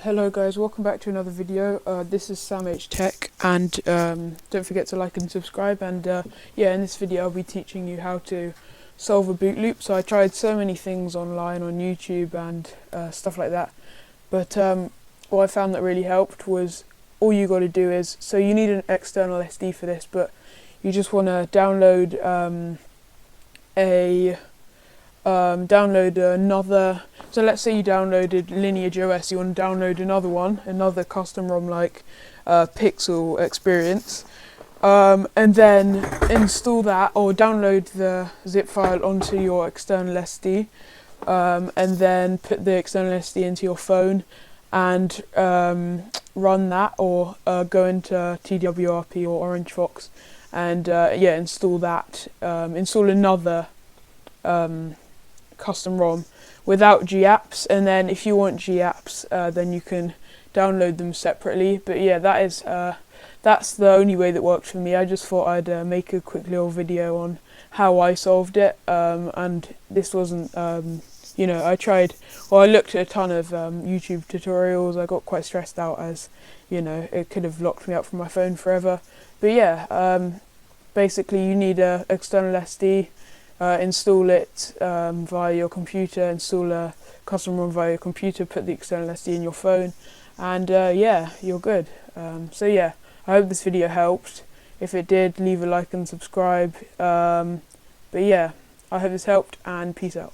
Hello guys, welcome back to another video. This is Sam H Tech, and don't forget to like and subscribe. And yeah, in this video I'll be teaching you how to solve a boot loop. So I tried so many things online on YouTube and stuff like that, but what I found that really helped was all you got to do is, so you need an external SD for this, but you just want to download another. So let's say you downloaded Lineage OS, you want to download another one, another custom ROM like Pixel Experience, and then install that, or download the zip file onto your external SD, and then put the external SD into your phone and run that, or go into twrp or Orange Fox and yeah, install that, install another custom ROM without GApps, and then if you want GApps, then you can download them separately. But yeah, that's the only way that worked for me. I just thought I'd make a quick little video on how I solved it, and this wasn't, you know, I looked at a ton of YouTube tutorials. I got quite stressed out, as you know, it could have locked me up from my phone forever. But yeah, basically you need a external SD. Install it via your computer, install a custom ROM via your computer, put the external SD in your phone, and yeah, you're good. So yeah, I hope this video helped. If it did, leave a like and subscribe. But yeah, I hope this helped, and peace out.